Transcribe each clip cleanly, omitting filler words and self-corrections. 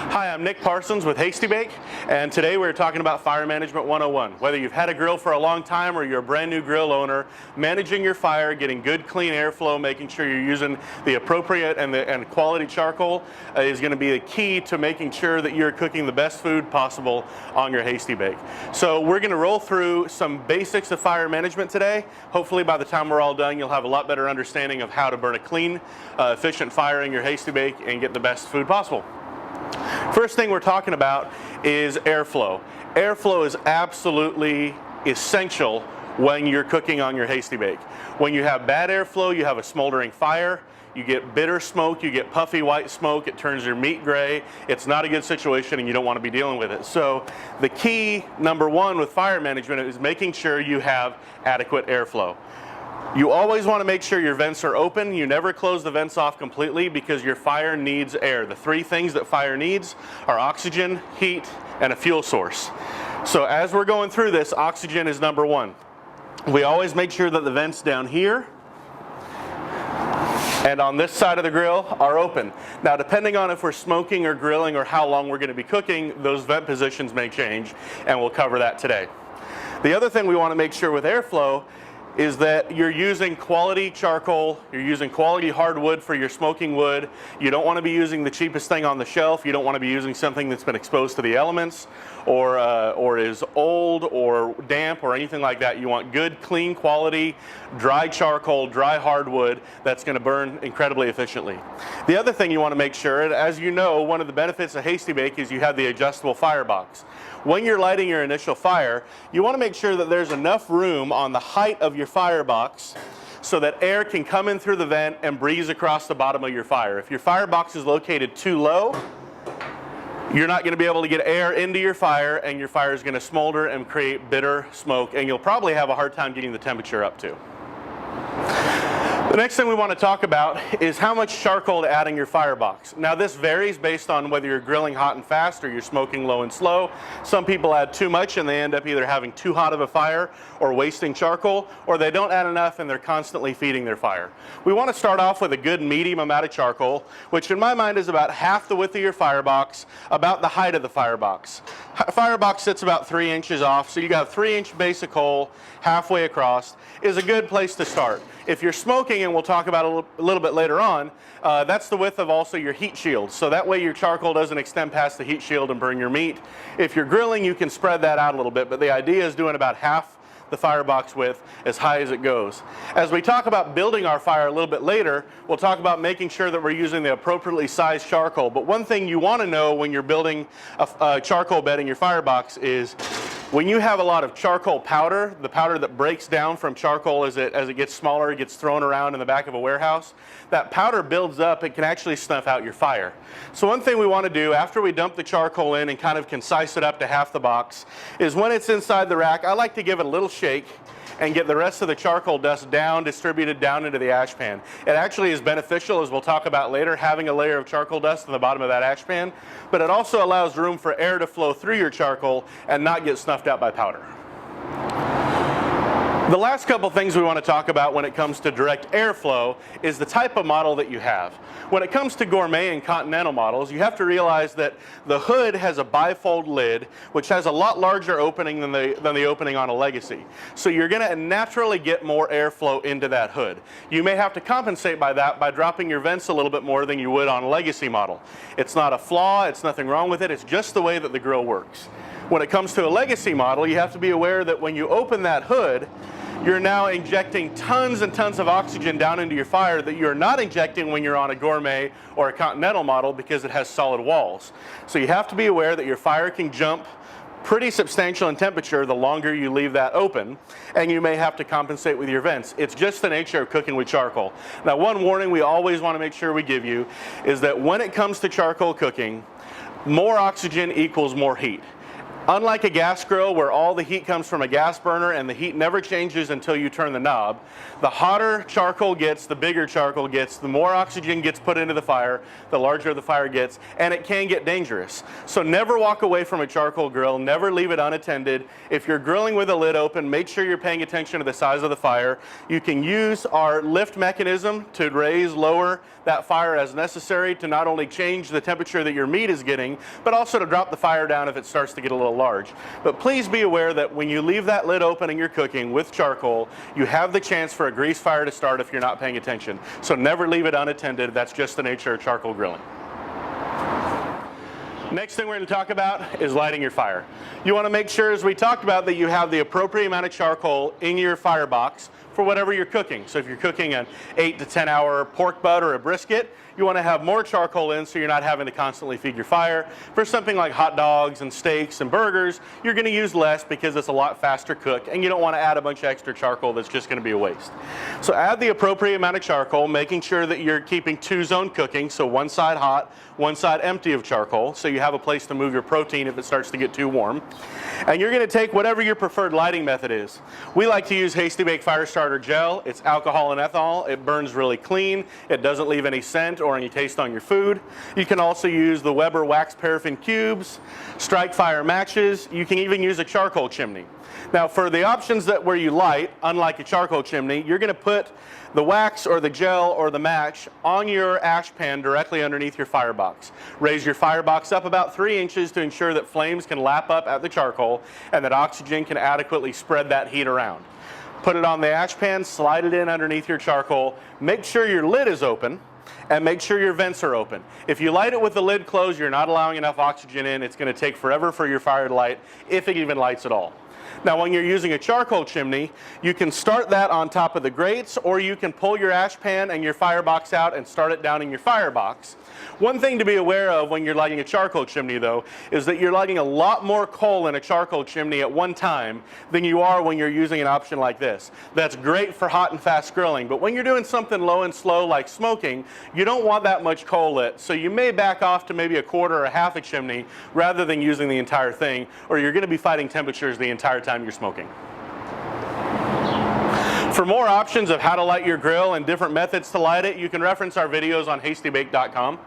Hi, I'm Nick Parsons with Hasty-Bake, and today we're talking about Fire Management 101. Whether you've had a grill for a long time or you're a brand new grill owner, managing your fire, getting good clean airflow, making sure you're using the appropriate and quality charcoal is going to be the key to making sure that you're cooking the best food possible on your Hasty-Bake. So we're going to roll through some basics of fire management today. Hopefully by the time we're all done, you'll have a lot better understanding of how to burn a clean, efficient fire in your Hasty-Bake and get the best food possible. First thing we're talking about is airflow. Airflow is absolutely essential when you're cooking on your Hasty-Bake. When you have bad airflow, you have a smoldering fire, you get bitter smoke, you get puffy white smoke, it turns your meat gray. It's not a good situation and you don't want to be dealing with it. So the key, number one, with fire management is making sure you have adequate airflow. You always want to make sure your vents are open. You never close the vents off completely because your fire needs air. The three things that fire needs are oxygen, heat, and a fuel source. So as we're going through this, oxygen is number one. We always make sure that the vents down here and on this side of the grill are open. Now, depending on if we're smoking or grilling or how long we're going to be cooking, those vent positions may change, and we'll cover that today. The other thing we want to make sure with airflow is that you're using quality charcoal, you're using quality hardwood for your smoking wood. You don't want to be using the cheapest thing on the shelf. You don't want to be using something that's been exposed to the elements or is old or damp or anything like that. You want good, clean, quality, dry charcoal, dry hardwood that's going to burn incredibly efficiently. The other thing you want to make sure, and as you know, one of the benefits of Hasty-Bake is you have the adjustable firebox. When you're lighting your initial fire, you want to make sure that there's enough room on the height of your firebox so that air can come in through the vent and breeze across the bottom of your fire. If your firebox is located too low, you're not going to be able to get air into your fire, and your fire is going to smolder and create bitter smoke, and you'll probably have a hard time getting the temperature up too. The next thing we want to talk about is how much charcoal to add in your firebox. Now this varies based on whether you're grilling hot and fast or you're smoking low and slow. Some people add too much and they end up either having too hot of a fire or wasting charcoal, or they don't add enough and they're constantly feeding their fire. We want to start off with a good medium amount of charcoal, which in my mind is about half the width of your firebox, about the height of the firebox. Firebox sits about 3 inches off, so you got a 3-inch basic hole halfway across is a good place to start. If you're smoking, and we'll talk about a little bit later on, that's the width of also your heat shield. So that way your charcoal doesn't extend past the heat shield and burn your meat. If you're grilling, you can spread that out a little bit, but the idea is doing about half the firebox width as high as it goes. As we talk about building our fire a little bit later, we'll talk about making sure that we're using the appropriately sized charcoal. But one thing you want to know when you're building a charcoal bed in your firebox is when you have a lot of charcoal powder, the powder that breaks down from charcoal as it gets smaller, it gets thrown around in the back of a warehouse, that powder builds up and can actually snuff out your fire. So one thing we want to do after we dump the charcoal in and kind of concise it up to half the box is when it's inside the rack, I like to give it a little shake and get the rest of the charcoal dust distributed down into the ash pan. It actually is beneficial, as we'll talk about later, having a layer of charcoal dust in the bottom of that ash pan, but it also allows room for air to flow through your charcoal and not get snuffed out by powder. The last couple things we want to talk about when it comes to direct airflow is the type of model that you have. When it comes to gourmet and continental models, you have to realize that the hood has a bifold lid, which has a lot larger opening than the opening on a Legacy. So you're going to naturally get more airflow into that hood. You may have to compensate by that by dropping your vents a little bit more than you would on a Legacy model. It's not a flaw, it's nothing wrong with it, it's just the way that the grill works. When it comes to a Legacy model, you have to be aware that when you open that hood, you're now injecting tons and tons of oxygen down into your fire that you're not injecting when you're on a gourmet or a continental model because it has solid walls. So you have to be aware that your fire can jump pretty substantial in temperature the longer you leave that open, and you may have to compensate with your vents. It's just the nature of cooking with charcoal. Now, one warning we always want to make sure we give you is that when it comes to charcoal cooking, more oxygen equals more heat. Unlike a gas grill where all the heat comes from a gas burner and the heat never changes until you turn the knob, the hotter charcoal gets, the bigger charcoal gets, the more oxygen gets put into the fire, the larger the fire gets, and it can get dangerous. So never walk away from a charcoal grill, never leave it unattended. If you're grilling with a lid open, make sure you're paying attention to the size of the fire. You can use our lift mechanism to raise, lower that fire as necessary to not only change the temperature that your meat is getting, but also to drop the fire down if it starts to get a little large. But please be aware that when you leave that lid open and you're cooking with charcoal, you have the chance for a grease fire to start if you're not paying attention. So never leave it unattended. That's just the nature of charcoal grilling. Next thing we're going to talk about is lighting your fire. You want to make sure, as we talked about, that you have the appropriate amount of charcoal in your firebox for whatever you're cooking. So if you're cooking an 8 to 10 hour pork butt or a brisket, you want to have more charcoal in so you're not having to constantly feed your fire. For something like hot dogs and steaks and burgers, you're going to use less because it's a lot faster cook, and you don't want to add a bunch of extra charcoal that's just going to be a waste. So add the appropriate amount of charcoal, making sure that you're keeping two-zone cooking, so one side hot, one side empty of charcoal, so you have a place to move your protein if it starts to get too warm. And you're going to take whatever your preferred lighting method is. We like to use Hasty-Bake Fire Starter Gel. It's alcohol and ethanol. It burns really clean. It doesn't leave any scent or any taste on your food. You can also use the Weber wax paraffin cubes, strike fire matches. You can even use a charcoal chimney. Now for the options where you light, unlike a charcoal chimney, you're going to put the wax or the gel or the match on your ash pan directly underneath your firebox. Raise your firebox up about 3 inches to ensure that flames can lap up at the charcoal and that oxygen can adequately spread that heat around. Put it on the ash pan, slide it in underneath your charcoal, make sure your lid is open, and make sure your vents are open. If you light it with the lid closed, you're not allowing enough oxygen in. It's going to take forever for your fire to light, if it even lights at all. Now when you're using a charcoal chimney, you can start that on top of the grates, or you can pull your ash pan and your firebox out and start it down in your firebox. One thing to be aware of when you're lighting a charcoal chimney though, is that you're lighting a lot more coal in a charcoal chimney at one time than you are when you're using an option like this. That's great for hot and fast grilling, but when you're doing something low and slow like smoking, you don't want that much coal lit, so you may back off to maybe a quarter or a half a chimney rather than using the entire thing, or you're going to be fighting temperatures the entire time you're smoking. For more options of how to light your grill and different methods to light it, you can reference our videos on Hasty-Bake.com.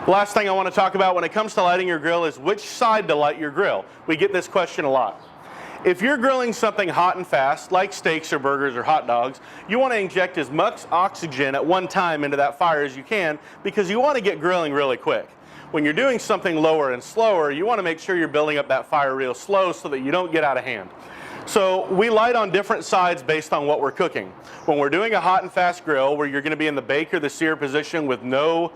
The last thing I want to talk about when it comes to lighting your grill is which side to light your grill. We get this question a lot. If you're grilling something hot and fast, like steaks or burgers or hot dogs, you want to inject as much oxygen at one time into that fire as you can because you want to get grilling really quick. When you're doing something lower and slower, you want to make sure you're building up that fire real slow so that you don't get out of hand. So we light on different sides based on what we're cooking. When we're doing a hot and fast grill where you're going to be in the bake or the sear position with no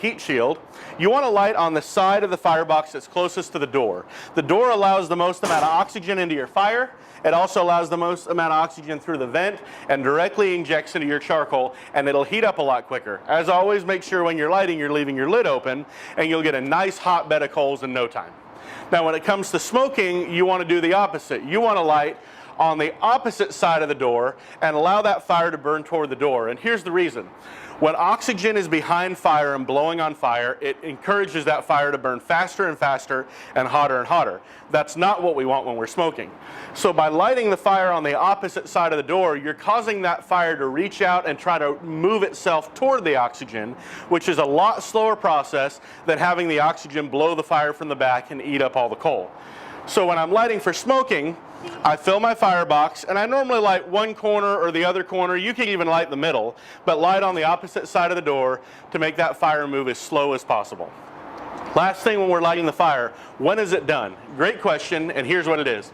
heat shield, you want to light on the side of the firebox that's closest to the door. The door allows the most amount of oxygen into your fire. It also allows the most amount of oxygen through the vent and directly injects into your charcoal, and it'll heat up a lot quicker. As always, make sure when you're lighting you're leaving your lid open and you'll get a nice hot bed of coals in no time. Now when it comes to smoking, you want to do the opposite. You want to light on the opposite side of the door and allow that fire to burn toward the door. And here's the reason. When oxygen is behind fire and blowing on fire, it encourages that fire to burn faster and faster and hotter. That's not what we want when we're smoking. So by lighting the fire on the opposite side of the door, you're causing that fire to reach out and try to move itself toward the oxygen, which is a lot slower process than having the oxygen blow the fire from the back and eat up all the coal. So when I'm lighting for smoking, I fill my firebox and I normally light one corner or the other corner. You can even light the middle, but light on the opposite side of the door to make that fire move as slow as possible. Last thing when we're lighting the fire, when is it done? Great question, and here's what it is.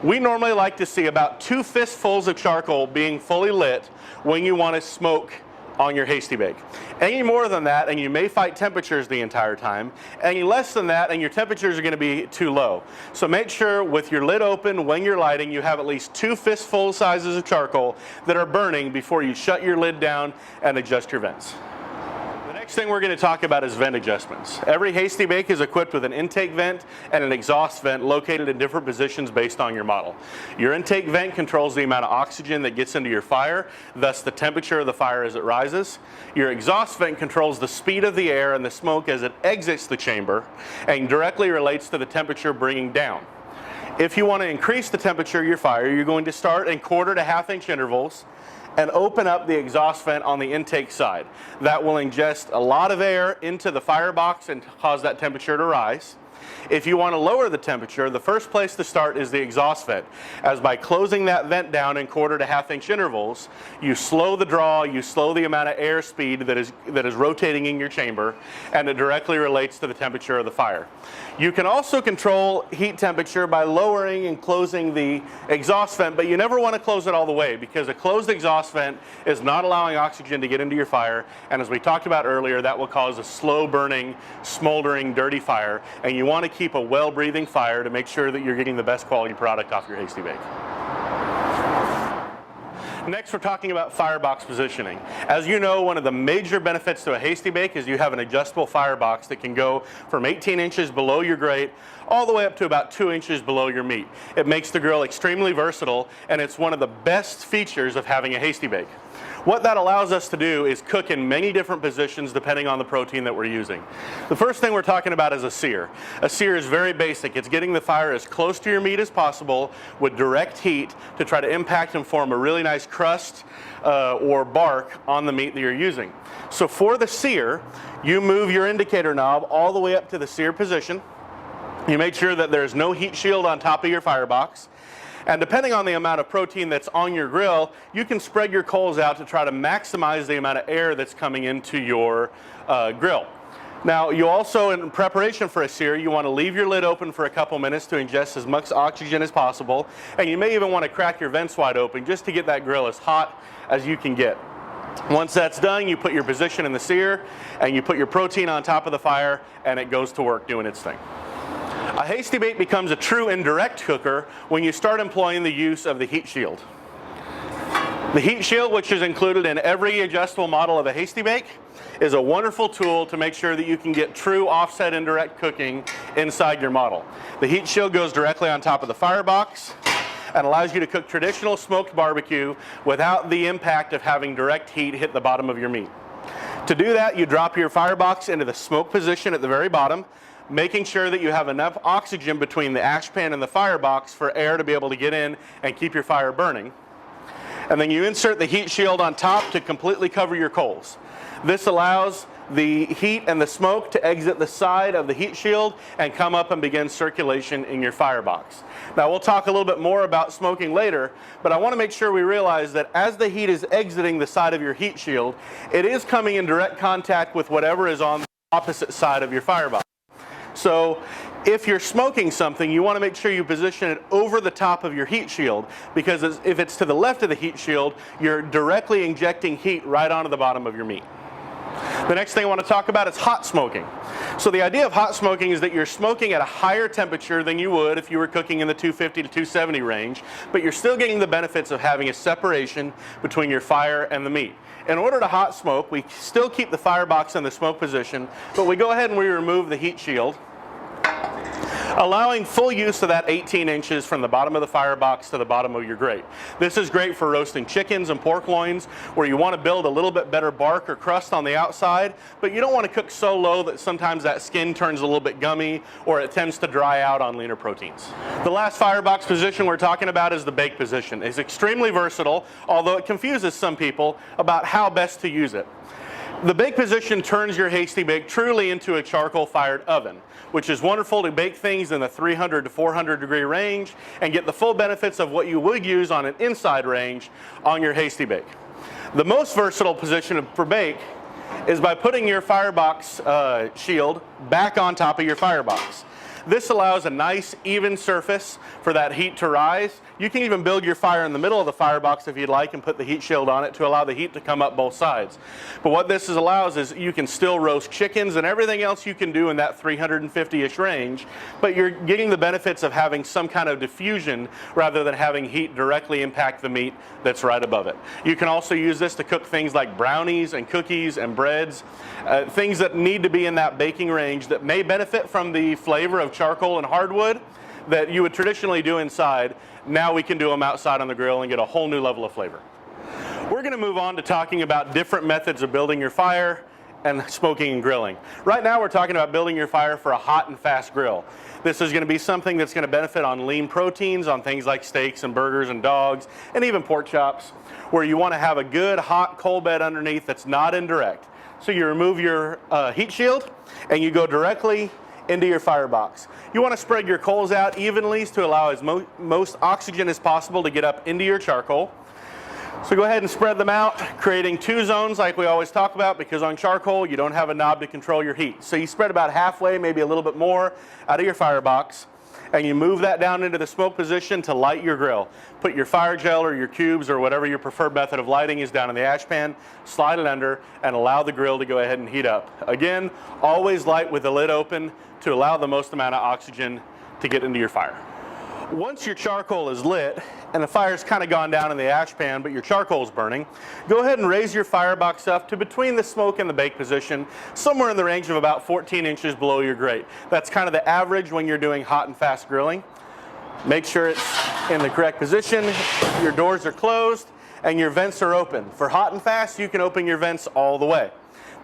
We normally like to see about 2 fistfuls of charcoal being fully lit when you want to smoke on your Hasty-Bake. Any more than that and you may fight temperatures the entire time. Any less than that and your temperatures are going to be too low. So make sure with your lid open when you're lighting you have at least 2 fistful sizes of charcoal that are burning before you shut your lid down and adjust your vents. Next thing we're going to talk about is vent adjustments. Every Hasty-Bake is equipped with an intake vent and an exhaust vent located in different positions based on your model. Your intake vent controls the amount of oxygen that gets into your fire, thus the temperature of the fire as it rises. Your exhaust vent controls the speed of the air and the smoke as it exits the chamber and directly relates to the temperature bringing down. If you want to increase the temperature of your fire, you're going to start in 1/4 to 1/2 inch intervals and open up the exhaust vent on the intake side. That will ingest a lot of air into the firebox and cause that temperature to rise. If you want to lower the temperature, the first place to start is the exhaust vent, as by closing that vent down in 1/4 to 1/2 inch intervals, you slow the draw, you slow the amount of air speed that is rotating in your chamber, and it directly relates to the temperature of the fire. You can also control heat temperature by lowering and closing the exhaust vent, but you never want to close it all the way, because a closed exhaust vent is not allowing oxygen to get into your fire, and as we talked about earlier, that will cause a slow burning, smoldering, dirty fire, and you want to keep a well-breathing fire to make sure that you're getting the best quality product off your Hasty-Bake. Next, we're talking about firebox positioning. As you know, one of the major benefits to a Hasty-Bake is you have an adjustable firebox that can go from 18 inches below your grate all the way up to about 2 inches below your meat. It makes the grill extremely versatile, and it's one of the best features of having a Hasty-Bake. What that allows us to do is cook in many different positions depending on the protein that we're using. The first thing we're talking about is a sear. A sear is very basic. It's getting the fire as close to your meat as possible with direct heat to try to impact and form a really nice crust or bark on the meat that you're using. So for the sear, you move your indicator knob all the way up to the sear position. You make sure that there's no heat shield on top of your firebox. And depending on the amount of protein that's on your grill, you can spread your coals out to try to maximize the amount of air that's coming into your grill. Now, you also, in preparation for a sear, you want to leave your lid open for a couple minutes to ingest as much oxygen as possible, and you may even want to crack your vents wide open just to get that grill as hot as you can get. Once that's done, you put your position in the sear, and you put your protein on top of the fire, and it goes to work doing its thing. A Hasty-Bake becomes a true indirect cooker when you start employing the use of the heat shield. The heat shield, which is included in every adjustable model of a Hasty-Bake, is a wonderful tool to make sure that you can get true offset indirect cooking inside your model. The heat shield goes directly on top of the firebox and allows you to cook traditional smoked barbecue without the impact of having direct heat hit the bottom of your meat. To do that, you drop your firebox into the smoke position at the very bottom, making sure that you have enough oxygen between the ash pan and the firebox for air to be able to get in and keep your fire burning. And then you insert the heat shield on top to completely cover your coals. This allows the heat and the smoke to exit the side of the heat shield and come up and begin circulation in your firebox. Now, we'll talk a little bit more about smoking later, but I want to make sure we realize that as the heat is exiting the side of your heat shield, it is coming in direct contact with whatever is on the opposite side of your firebox. So if you're smoking something, you want to make sure you position it over the top of your heat shield, because if it's to the left of the heat shield, you're directly injecting heat right onto the bottom of your meat. The next thing I want to talk about is hot smoking. So the idea of hot smoking is that you're smoking at a higher temperature than you would if you were cooking in the 250 to 270 range, but you're still getting the benefits of having a separation between your fire and the meat. In order to hot smoke, we still keep the firebox in the smoke position, but we go ahead and we remove the heat shield, allowing full use of that 18 inches from the bottom of the firebox to the bottom of your grate. This is great for roasting chickens and pork loins, where you want to build a little bit better bark or crust on the outside, but you don't want to cook so low that sometimes that skin turns a little bit gummy or it tends to dry out on leaner proteins. The last firebox position we're talking about is the bake position. It's extremely versatile, although it confuses some people about how best to use it. The bake position turns your Hasty-Bake truly into a charcoal-fired oven, which is wonderful to bake things in the 300 to 400 degree range and get the full benefits of what you would use on an inside range on your Hasty-Bake. The most versatile position for bake is by putting your firebox shield back on top of your firebox. This allows a nice even surface for that heat to rise. You can even build your fire in the middle of the firebox if you'd like and put the heat shield on it to allow the heat to come up both sides. But what this allows is you can still roast chickens and everything else you can do in that 350-ish range, but you're getting the benefits of having some kind of diffusion rather than having heat directly impact the meat that's right above it. You can also use this to cook things like brownies and cookies and breads, things that need to be in that baking range that may benefit from the flavor of charcoal and hardwood that you would traditionally do inside. Now we can do them outside on the grill and get a whole new level of flavor. We're going to move on to talking about different methods of building your fire and smoking and grilling. Right now we're talking about building your fire for a hot and fast grill. This is going to be something that's going to benefit on lean proteins, on things like steaks and burgers and dogs, and even pork chops, where you want to have a good hot coal bed underneath that's not indirect. So you remove your heat shield and you go directly into your firebox. You want to spread your coals out evenly to allow as most oxygen as possible to get up into your charcoal. So go ahead and spread them out, creating two zones like we always talk about, because on charcoal you don't have a knob to control your heat. So you spread about halfway, maybe a little bit more, out of your firebox, and you move that down into the smoke position to light your grill. Put your fire gel or your cubes or whatever your preferred method of lighting is down in the ash pan, slide it under, and allow the grill to go ahead and heat up. Again, always light with the lid open to allow the most amount of oxygen to get into your fire. Once your charcoal is lit and the fire's kind of gone down in the ash pan but your charcoal is burning, go ahead and raise your firebox up to between the smoke and the bake position, somewhere in the range of about 14 inches below your grate. That's kind of the average when you're doing hot and fast grilling. Make sure it's in the correct position, your doors are closed, and your vents are open. For hot and fast, you can open your vents all the way.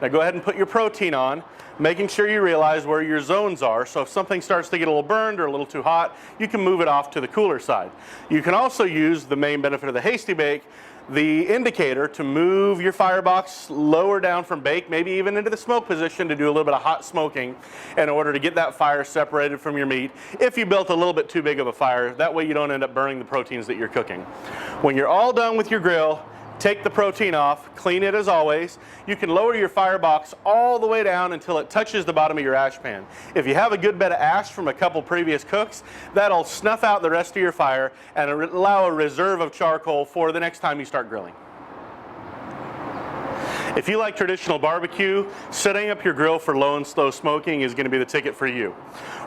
Now go ahead and put your protein on, making sure you realize where your zones are, so if something starts to get a little burned or a little too hot, you can move it off to the cooler side. You can also use the main benefit of the Hasty-Bake, the indicator, to move your firebox lower down from bake, maybe even into the smoke position to do a little bit of hot smoking in order to get that fire separated from your meat if you built a little bit too big of a fire. That way you don't end up burning the proteins that you're cooking. When you're all done with your grill, take the protein off, clean it as always. You can lower your firebox all the way down until it touches the bottom of your ash pan. If you have a good bed of ash from a couple previous cooks, that'll snuff out the rest of your fire and allow a reserve of charcoal for the next time you start grilling. If you like traditional barbecue, setting up your grill for low and slow smoking is going to be the ticket for you.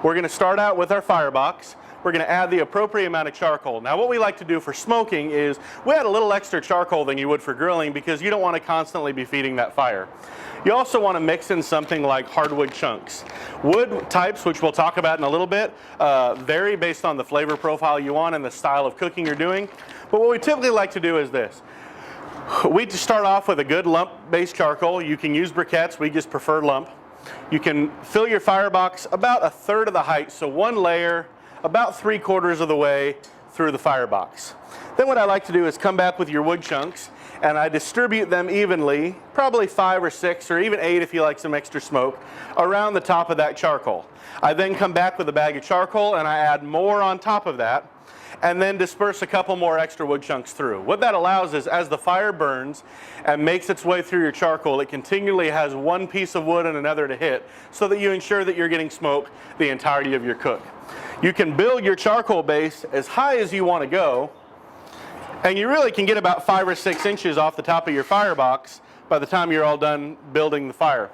We're going to start out with our firebox. We're going to add the appropriate amount of charcoal. Now what we like to do for smoking is we add a little extra charcoal than you would for grilling because you don't want to constantly be feeding that fire. You also want to mix in something like hardwood chunks. Wood types, which we'll talk about in a little bit, vary based on the flavor profile you want and the style of cooking you're doing. But what we typically like to do is this. We start off with a good lump-based charcoal. You can use briquettes, we just prefer lump. You can fill your firebox about a third of the height, so one layer about 3/4 of the way through the firebox. Then what I like to do is come back with your wood chunks and I distribute them evenly, probably 5 or 6 or even 8 if you like some extra smoke, around the top of that charcoal. I then come back with a bag of charcoal and I add more on top of that and then disperse a couple more extra wood chunks through. What that allows is as the fire burns and makes its way through your charcoal, it continually has one piece of wood and another to hit so that you ensure that you're getting smoke the entirety of your cook. You can build your charcoal base as high as you want to go, and you really can get about 5 or 6 inches off the top of your firebox by the time you're all done building the fire.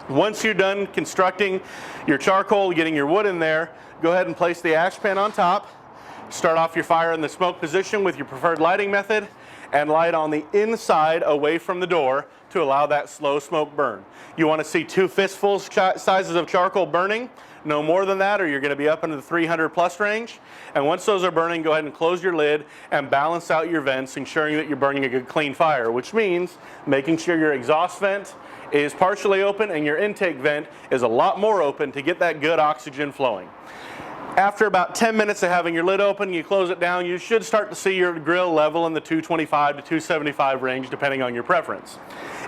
Once you're done constructing your charcoal, getting your wood in there, go ahead and place the ash pan on top. Start off your fire in the smoke position with your preferred lighting method and light on the inside away from the door to allow that slow smoke burn. You want to see 2 fistfuls sizes of charcoal burning, no more than that or you're going to be up into the 300 plus range. And once those are burning, go ahead and close your lid and balance out your vents, ensuring that you're burning a good clean fire, which means making sure your exhaust vent is partially open and your intake vent is a lot more open to get that good oxygen flowing. After about 10 minutes of having your lid open, you close it down, you should start to see your grill level in the 225 to 275 range depending on your preference.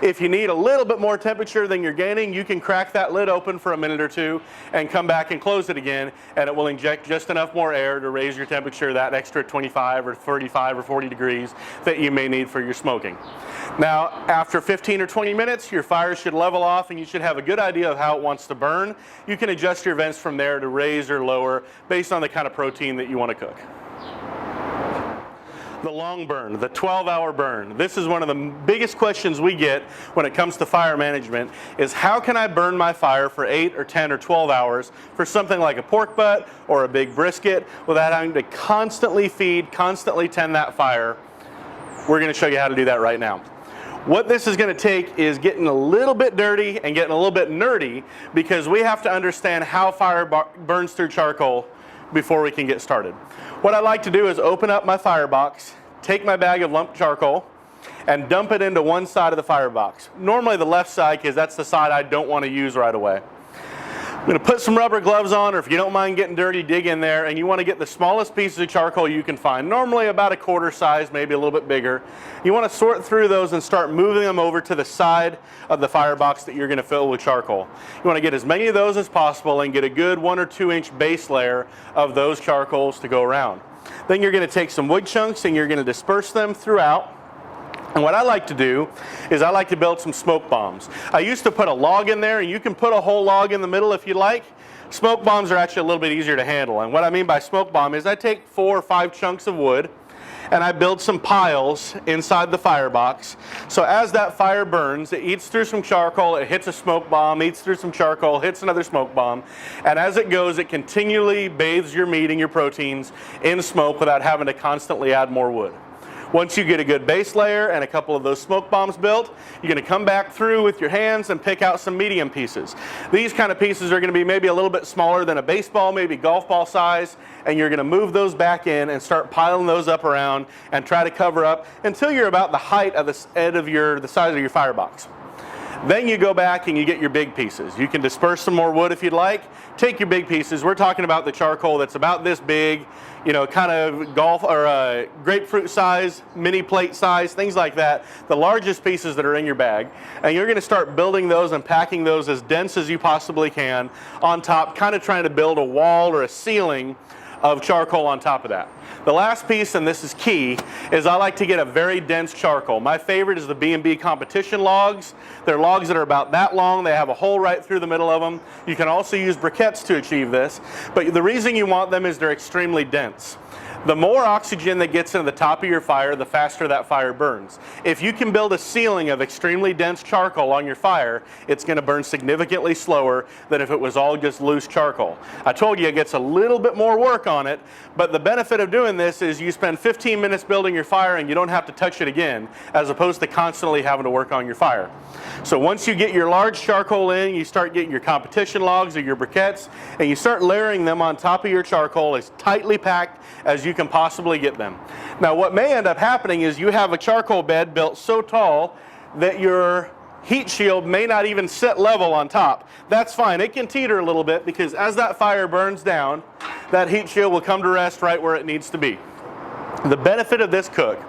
If you need a little bit more temperature than you're gaining, you can crack that lid open for a minute or two and come back and close it again, and it will inject just enough more air to raise your temperature that extra 25 or 35 or 40 degrees that you may need for your smoking. Now, after 15 or 20 minutes, your fire should level off and you should have a good idea of how it wants to burn. You can adjust your vents from there to raise or lower based on the kind of protein that you want to cook. The long burn, the 12-hour burn. This is one of the biggest questions we get when it comes to fire management is how can I burn my fire for 8 or 10 or 12 hours for something like a pork butt or a big brisket without having to constantly feed, constantly tend that fire. We're going to show you how to do that right now. What this is going to take is getting a little bit dirty and getting a little bit nerdy because we have to understand how fire burns through charcoal before we can get started. What I like to do is open up my firebox, take my bag of lumped charcoal, and dump it into one side of the firebox. Normally the left side because that's the side I don't want to use right away. I'm going to put some rubber gloves on, or if you don't mind getting dirty, dig in there, and you want to get the smallest pieces of charcoal you can find, normally about a quarter size, maybe a little bit bigger. You want to sort through those and start moving them over to the side of the firebox that you're going to fill with charcoal. You want to get as many of those as possible and get a good 1 or 2 inch base layer of those charcoals to go around. Then you're going to take some wood chunks and you're going to disperse them throughout. And what I like to do is I like to build some smoke bombs. I used to put a log in there, and you can put a whole log in the middle if you like. Smoke bombs are actually a little bit easier to handle. And what I mean by smoke bomb is I take 4 or 5 chunks of wood and I build some piles inside the firebox. So as that fire burns, it eats through some charcoal, it hits a smoke bomb, eats through some charcoal, hits another smoke bomb. And as it goes, it continually bathes your meat and your proteins in smoke without having to constantly add more wood. Once you get a good base layer and a couple of those smoke bombs built, you're going to come back through with your hands and pick out some medium pieces. These kind of pieces are going to be maybe a little bit smaller than a baseball, maybe golf ball size, and you're going to move those back in and start piling those up around and try to cover up until you're about the height of the size of your firebox. Then you go back and you get your big pieces. You can disperse some more wood if you'd like. Take your big pieces. We're talking about the charcoal that's about this big, you know, kind of golf or grapefruit size, mini plate size, things like that. The largest pieces that are in your bag. And you're going to start building those and packing those as dense as you possibly can on top, kind of trying to build a wall or a ceiling of charcoal on top of that. The last piece, and this is key, is I like to get a very dense charcoal. My favorite is the B&B competition logs. They're logs that are about that long. They have a hole right through the middle of them. You can also use briquettes to achieve this, but the reason you want them is they're extremely dense. The more oxygen that gets into the top of your fire, the faster that fire burns. If you can build a ceiling of extremely dense charcoal on your fire, it's going to burn significantly slower than if it was all just loose charcoal. I told you it gets a little bit more work on it, but the benefit of doing this is you spend 15 minutes building your fire and you don't have to touch it again, as opposed to constantly having to work on your fire. So once you get your large charcoal in, you start getting your competition logs or your briquettes, and you start layering them on top of your charcoal as tightly packed as you can possibly get them. Now what may end up happening is you have a charcoal bed built so tall that your heat shield may not even sit level on top. That's fine. It can teeter a little bit because as that fire burns down, that heat shield will come to rest right where it needs to be. The benefit of this cook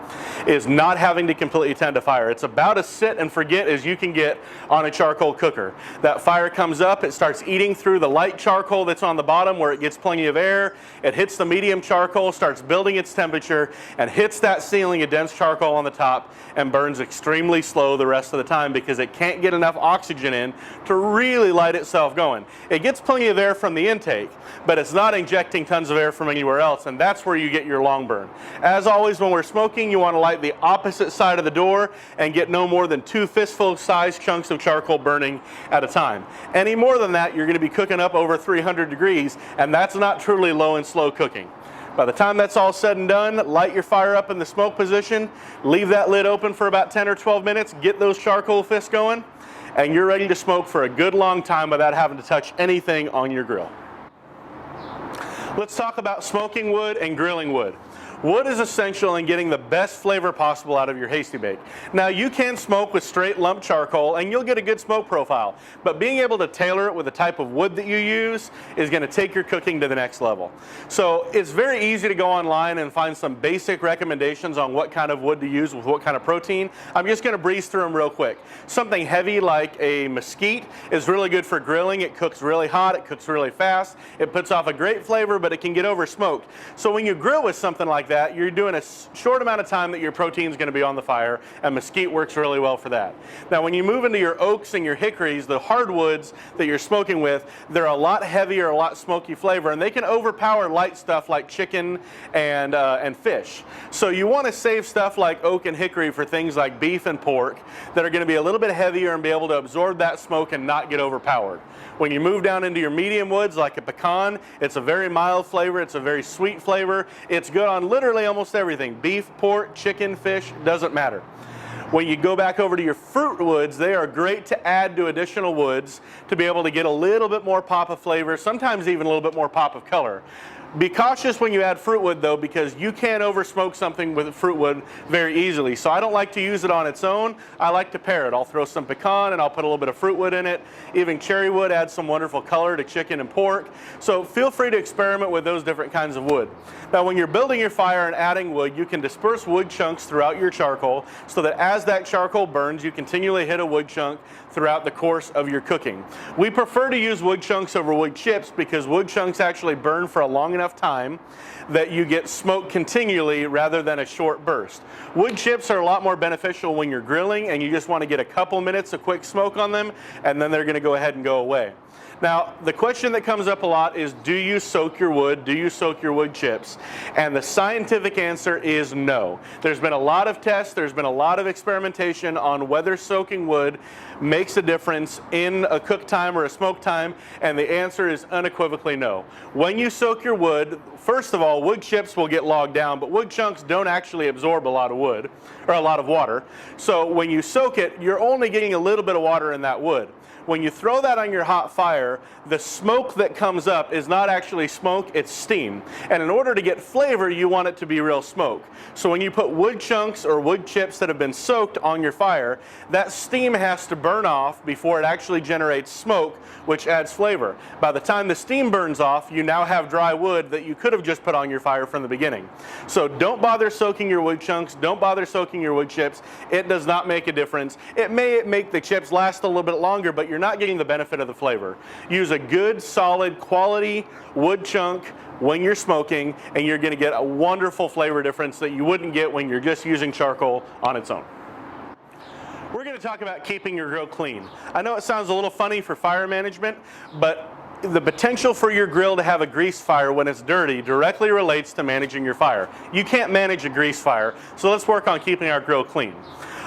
is not having to completely tend to fire. It's about as sit and forget as you can get on a charcoal cooker. That fire comes up, it starts eating through the light charcoal that's on the bottom where it gets plenty of air. It hits the medium charcoal, starts building its temperature, and hits that ceiling of dense charcoal on the top and burns extremely slow the rest of the time because it can't get enough oxygen in to really light itself going. It gets plenty of air from the intake, but it's not injecting tons of air from anywhere else, and that's where you get your long burn. As always, when we're smoking, you want to light the opposite side of the door and get no more than 2 fistful sized chunks of charcoal burning at a time. Any more than that, you're going to be cooking up over 300 degrees, and that's not truly low and slow cooking. By the time that's all said and done, light your fire up in the smoke position, leave that lid open for about 10 or 12 minutes, get those charcoal fists going, and you're ready to smoke for a good long time without having to touch anything on your grill. Let's talk about smoking wood and grilling wood. Wood is essential in getting the best flavor possible out of your Hasty-Bake. Now you can smoke with straight lump charcoal and you'll get a good smoke profile, but being able to tailor it with the type of wood that you use is going to take your cooking to the next level. So it's very easy to go online and find some basic recommendations on what kind of wood to use with what kind of protein. I'm just going to breeze through them real quick. Something heavy like a mesquite is really good for grilling. It cooks really hot, it cooks really fast, it puts off a great flavor, but it can get over smoked. So when you grill with something like that, you're doing a short amount of time that your protein is going to be on the fire, and mesquite works really well for that. Now when you move into your oaks and your hickories, the hardwoods that you're smoking with, they're a lot heavier, a lot smoky flavor, and they can overpower light stuff like chicken and fish. So you want to save stuff like oak and hickory for things like beef and pork that are going to be a little bit heavier and be able to absorb that smoke and not get overpowered. When you move down into your medium woods like a pecan, it's a very mild flavor, it's a very sweet flavor. It's good on literally almost everything. Beef, pork, chicken, fish, doesn't matter. When you go back over to your fruit woods, they are great to add to additional woods to be able to get a little bit more pop of flavor, sometimes even a little bit more pop of color. Be cautious when you add fruit wood though, because you can over smoke something with fruit wood very easily. So I don't like to use it on its own. I like to pair it. I'll throw some pecan and I'll put a little bit of fruit wood in it. Even cherry wood adds some wonderful color to chicken and pork. So feel free to experiment with those different kinds of wood. Now when you're building your fire and adding wood, you can disperse wood chunks throughout your charcoal so that as that charcoal burns, you continually hit a wood chunk throughout the course of your cooking. We prefer to use wood chunks over wood chips because wood chunks actually burn for a long enough time that you get smoke continually rather than a short burst. Wood chips are a lot more beneficial when you're grilling and you just want to get a couple minutes of quick smoke on them, and then they're going to go ahead and go away. Now, the question that comes up a lot is, do you soak your wood? Do you soak your wood chips? And the scientific answer is no. There's been a lot of tests, there's been a lot of experimentation on whether soaking wood makes a difference in a cook time or a smoke time, and the answer is unequivocally no. When you soak your wood, first of all, wood chips will get logged down, but wood chunks don't actually absorb a lot of wood, or a lot of water. So when you soak it, you're only getting a little bit of water in that wood. When you throw that on your hot fire, the smoke that comes up is not actually smoke, it's steam. And in order to get flavor, you want it to be real smoke. So when you put wood chunks or wood chips that have been soaked on your fire, that steam has to burn off before it actually generates smoke, which adds flavor. By the time the steam burns off, you now have dry wood that you could have just put on your fire from the beginning. So don't bother soaking your wood chunks, don't bother soaking your wood chips. It does not make a difference. It may make the chips last a little bit longer, but you're not getting the benefit of the flavor. Use a good, solid, quality wood chunk when you're smoking, and you're going to get a wonderful flavor difference that you wouldn't get when you're just using charcoal on its own. We're going to talk about keeping your grill clean. I know it sounds a little funny for fire management, but the potential for your grill to have a grease fire when it's dirty directly relates to managing your fire. You can't manage a grease fire, so let's work on keeping our grill clean.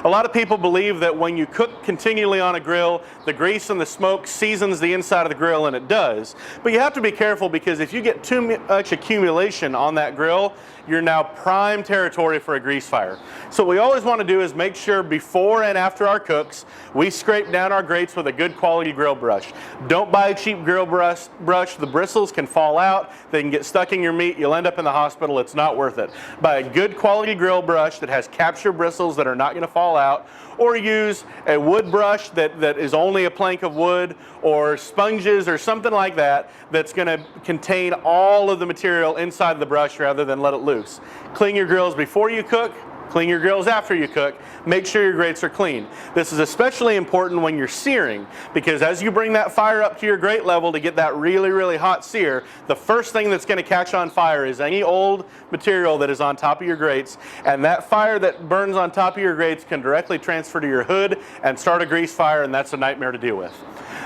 A lot of people believe that when you cook continually on a grill, the grease and the smoke seasons the inside of the grill, and it does. But you have to be careful, because if you get too much accumulation on that grill, you're now prime territory for a grease fire. So what we always want to do is make sure before and after our cooks, we scrape down our grates with a good quality grill brush. Don't buy a cheap grill brush. The bristles can fall out, they can get stuck in your meat, you'll end up in the hospital, it's not worth it. Buy a good quality grill brush that has capture bristles that are not going to fall out, or use a wood brush that is only a plank of wood, or sponges or something like that that's going to contain all of the material inside the brush rather than let it loose. Clean your grills before you cook, clean your grills after you cook. Make sure your grates are clean. This is especially important when you're searing, because as you bring that fire up to your grate level to get that really, really hot sear, the first thing that's going to catch on fire is any old material that is on top of your grates, and that fire that burns on top of your grates can directly transfer to your hood and start a grease fire, and that's a nightmare to deal with.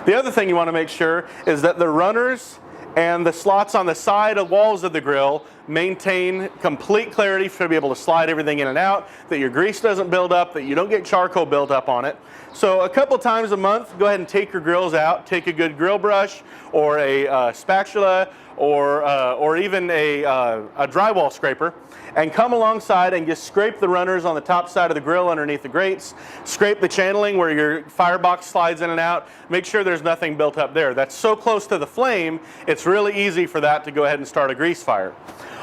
The other thing you want to make sure is that the runners and the slots on the side of walls of the grill maintain complete clarity to be able to slide everything in and out, that your grease doesn't build up, that you don't get charcoal built up on it. So a couple times a month, go ahead and take your grills out, take a good grill brush or a spatula or even a drywall scraper, and come alongside and just scrape the runners on the top side of the grill underneath the grates. Scrape the channeling where your firebox slides in and out. Make sure there's nothing built up there. That's so close to the flame, it's really easy for that to go ahead and start a grease fire.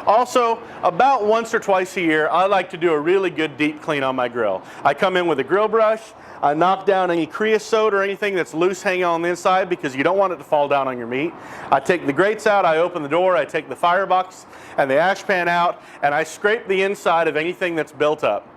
Also, about once or twice a year, I like to do a really good deep clean on my grill. I come in with a grill brush, I knock down any creosote or anything that's loose hanging on the inside, because you don't want it to fall down on your meat. I take the grates out, I open the door, I take the firebox and the ash pan out, and I scrape the inside of anything that's built up.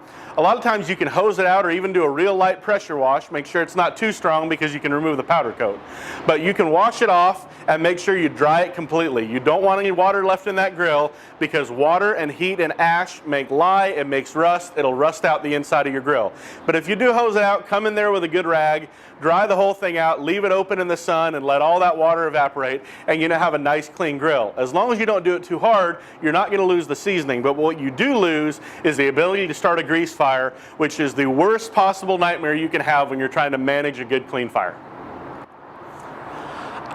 A lot of times you can hose it out or even do a real light pressure wash. Make sure it's not too strong because you can remove the powder coat. But you can wash it off and make sure you dry it completely. You don't want any water left in that grill because water and heat and ash make lye, it makes rust, it'll rust out the inside of your grill. But if you do hose it out, come in there with a good rag, dry the whole thing out, leave it open in the sun and let all that water evaporate, and you're gonna have a nice clean grill. As long as you don't do it too hard, you're not gonna lose the seasoning, but what you do lose is the ability to start a grease fire, which is the worst possible nightmare you can have when you're trying to manage a good clean fire.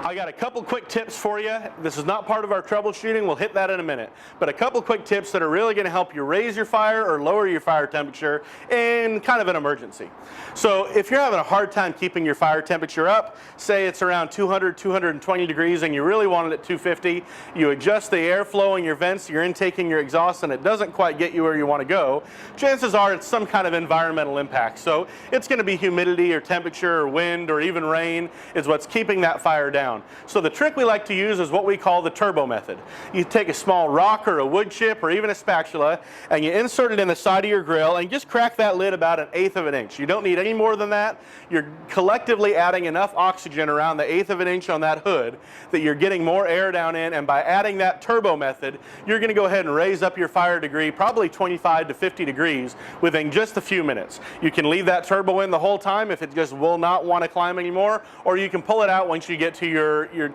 I got a couple quick tips for you. This is not part of our troubleshooting, we'll hit that in a minute. But a couple quick tips that are really going to help you raise your fire or lower your fire temperature in kind of an emergency. So if you're having a hard time keeping your fire temperature up, say it's around 200, 220 degrees and you really want it at 250, you adjust the airflow in your vents, your intake and your exhaust, and it doesn't quite get you where you want to go, chances are it's some kind of environmental impact. So it's going to be humidity or temperature or wind or even rain is what's keeping that fire down. So the trick we like to use is what we call the turbo method. You take a small rock or a wood chip or even a spatula and you insert it in the side of your grill and just crack that lid about 1/8 of an inch. You don't need any more than that. You're collectively adding enough oxygen around the 1/8 of an inch on that hood that you're getting more air down in, and by adding that turbo method, you're going to go ahead and raise up your fire degree probably 25 to 50 degrees within just a few minutes. You can leave that turbo in the whole time if it just will not want to climb anymore, or you can pull it out once you get to your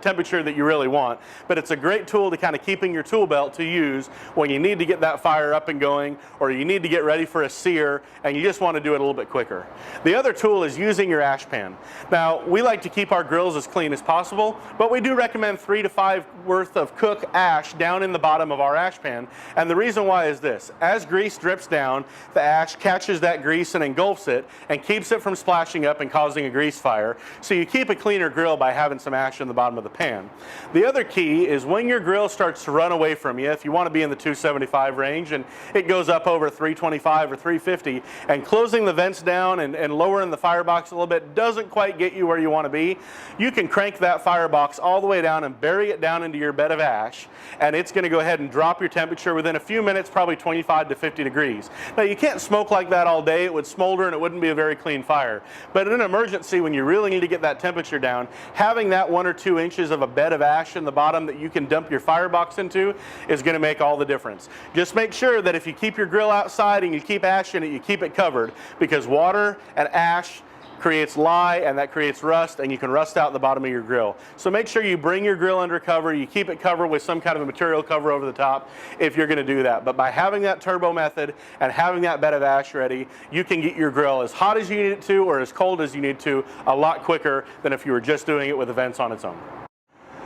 temperature that you really want. But it's a great tool to kind of keep in your tool belt to use when you need to get that fire up and going, or you need to get ready for a sear and you just want to do it a little bit quicker. The other tool is using your ash pan. Now, we like to keep our grills as clean as possible, but we do recommend 3 to 5 worth of cook ash down in the bottom of our ash pan. And the reason why is this: as grease drips down, the ash catches that grease and engulfs it and keeps it from splashing up and causing a grease fire. So you keep a cleaner grill by having some ash in the bottom of the pan. The other key is when your grill starts to run away from you, if you want to be in the 275 range and it goes up over 325 or 350, and closing the vents down and lowering the firebox a little bit doesn't quite get you where you want to be, you can crank that firebox all the way down and bury it down into your bed of ash, and it's going to go ahead and drop your temperature within a few minutes, probably 25 to 50 degrees. Now, you can't smoke like that all day. It would smolder and it wouldn't be a very clean fire. But in an emergency, when you really need to get that temperature down, having that 1 or 2 inches of a bed of ash in the bottom that you can dump your firebox into is going to make all the difference. Just make sure that if you keep your grill outside and you keep ash in it, you keep it covered, because water and ash creates lye and that creates rust, and you can rust out the bottom of your grill. So make sure you bring your grill under cover, you keep it covered with some kind of a material cover over the top if you're going to do that. But by having that turbo method and having that bed of ash ready, you can get your grill as hot as you need it to or as cold as you need to a lot quicker than if you were just doing it with the vents on its own.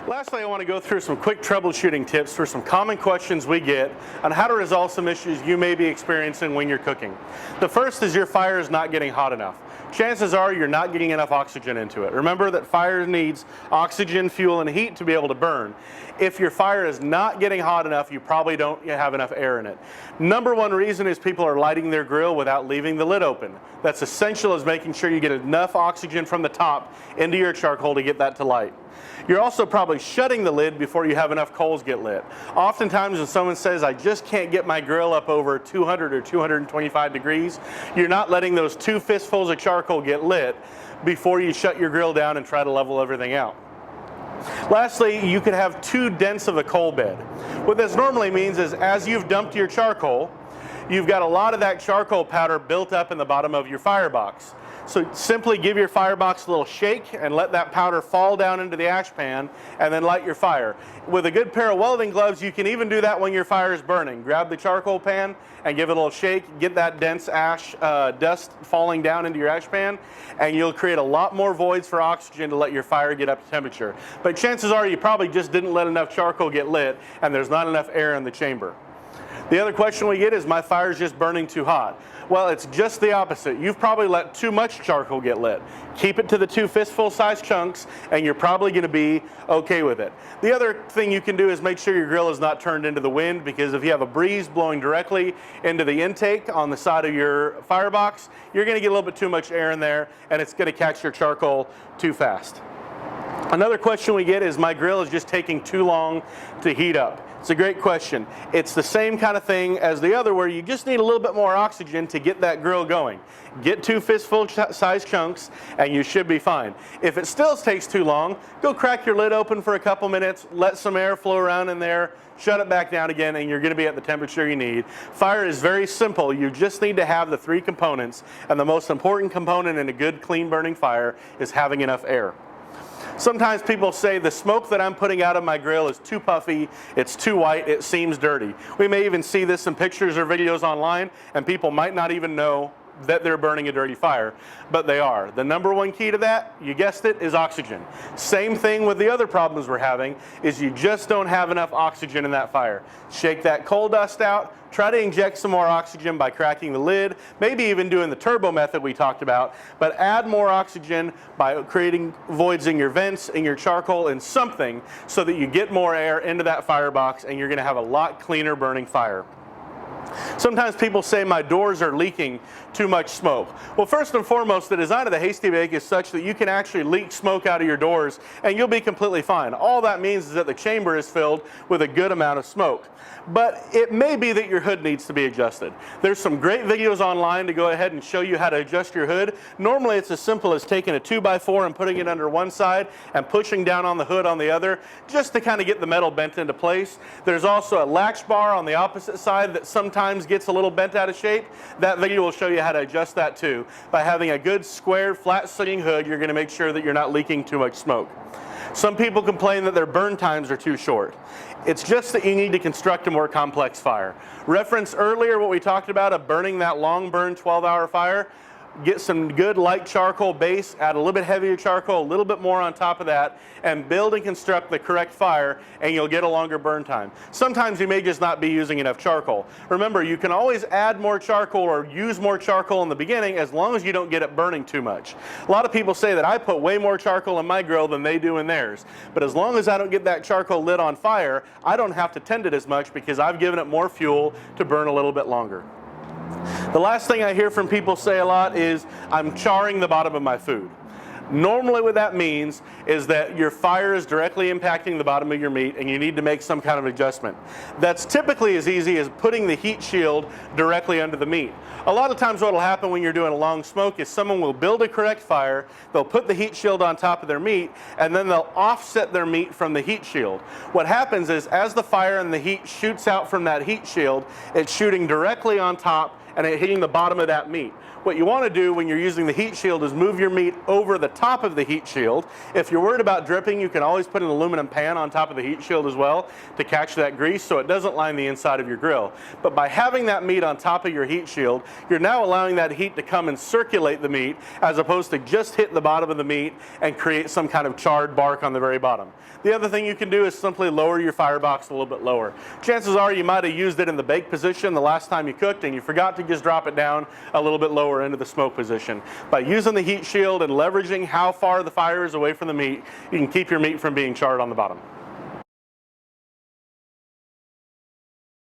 Lastly, I want to go through some quick troubleshooting tips for some common questions we get on how to resolve some issues you may be experiencing when you're cooking. The first is your fire is not getting hot enough. Chances are you're not getting enough oxygen into it. Remember that fire needs oxygen, fuel, and heat to be able to burn. If your fire is not getting hot enough, you probably don't have enough air in it. Number one reason is people are lighting their grill without leaving the lid open. That's essential, is making sure you get enough oxygen from the top into your charcoal to get that to light. You're also probably shutting the lid before you have enough coals get lit. Oftentimes when someone says, I just can't get my grill up over 200 or 225 degrees, you're not letting those 2 fistfuls of charcoal get lit before you shut your grill down and try to level everything out. Lastly, you could have too dense of a coal bed. What this normally means is as you've dumped your charcoal, you've got a lot of that charcoal powder built up in the bottom of your firebox. So simply give your firebox a little shake and let that powder fall down into the ash pan and then light your fire. With a good pair of welding gloves, you can even do that when your fire is burning. Grab the charcoal pan and give it a little shake, get that dense ash dust falling down into your ash pan, and you'll create a lot more voids for oxygen to let your fire get up to temperature. But chances are you probably just didn't let enough charcoal get lit and there's not enough air in the chamber. The other question we get is, my fire's just burning too hot. Well, it's just the opposite. You've probably let too much charcoal get lit. Keep it to the 2 fistful size chunks and you're probably going to be okay with it. The other thing you can do is make sure your grill is not turned into the wind, because if you have a breeze blowing directly into the intake on the side of your firebox, you're going to get a little bit too much air in there and it's going to catch your charcoal too fast. Another question we get is, my grill is just taking too long to heat up. It's a great question. It's the same kind of thing as the other, where you just need a little bit more oxygen to get that grill going. Get 2 fistful size chunks and you should be fine. If it still takes too long, go crack your lid open for a couple minutes, let some air flow around in there, shut it back down again, and you're going to be at the temperature you need. Fire is very simple. You just need to have the 3 components, and the most important component in a good clean burning fire is having enough air. Sometimes people say the smoke that I'm putting out of my grill is too puffy, it's too white, it seems dirty. We may even see this in pictures or videos online, and people might not even know that they're burning a dirty fire, but they are. The number one key to that, you guessed it, is oxygen. Same thing with the other problems we're having, is you just don't have enough oxygen in that fire. Shake that coal dust out, try to inject some more oxygen by cracking the lid, maybe even doing the turbo method we talked about, but add more oxygen by creating voids in your vents, in your charcoal, in something, so that you get more air into that firebox and you're going to have a lot cleaner burning fire. Sometimes people say my doors are leaking too much smoke. Well, first and foremost, the design of the Hasty-Bake is such that you can actually leak smoke out of your doors and you'll be completely fine. All that means is that the chamber is filled with a good amount of smoke. But it may be that your hood needs to be adjusted. There's some great videos online to go ahead and show you how to adjust your hood. Normally it's as simple as taking a 2x4 and putting it under one side and pushing down on the hood on the other, just to kind of get the metal bent into place. There's also a latch bar on the opposite side that sometimes gets a little bent out of shape. That video will show you how to adjust that too. By having a good square flat sitting hood, you're going to make sure that you're not leaking too much smoke. Some people complain that their burn times are too short. It's just that you need to construct a more complex fire. Reference earlier what we talked about of burning that long burn 12-hour fire. Get some good light charcoal base, add a little bit heavier charcoal, a little bit more on top of that, and build and construct the correct fire, and you'll get a longer burn time. Sometimes you may just not be using enough charcoal. Remember, you can always add more charcoal or use more charcoal in the beginning, as long as you don't get it burning too much. A lot of people say that I put way more charcoal in my grill than they do in theirs, but as long as I don't get that charcoal lit on fire, I don't have to tend it as much because I've given it more fuel to burn a little bit longer. The last thing I hear from people say a lot is, I'm charring the bottom of my food. Normally what that means is that your fire is directly impacting the bottom of your meat and you need to make some kind of adjustment. That's typically as easy as putting the heat shield directly under the meat. A lot of times what will happen when you're doing a long smoke is someone will build a correct fire, they'll put the heat shield on top of their meat, and then they'll offset their meat from the heat shield. What happens is, as the fire and the heat shoots out from that heat shield, it's shooting directly on top and it hitting the bottom of that meat. What you want to do when you're using the heat shield is move your meat over the top of the heat shield. If you're worried about dripping, you can always put an aluminum pan on top of the heat shield as well to catch that grease so it doesn't line the inside of your grill. But by having that meat on top of your heat shield, you're now allowing that heat to come and circulate the meat, as opposed to just hit the bottom of the meat and create some kind of charred bark on the very bottom. The other thing you can do is simply lower your firebox a little bit lower. Chances are you might have used it in the bake position the last time you cooked and you forgot to just drop it down a little bit lower into the smoke position. By using the heat shield and leveraging how far the fire is away from the meat, you can keep your meat from being charred on the bottom.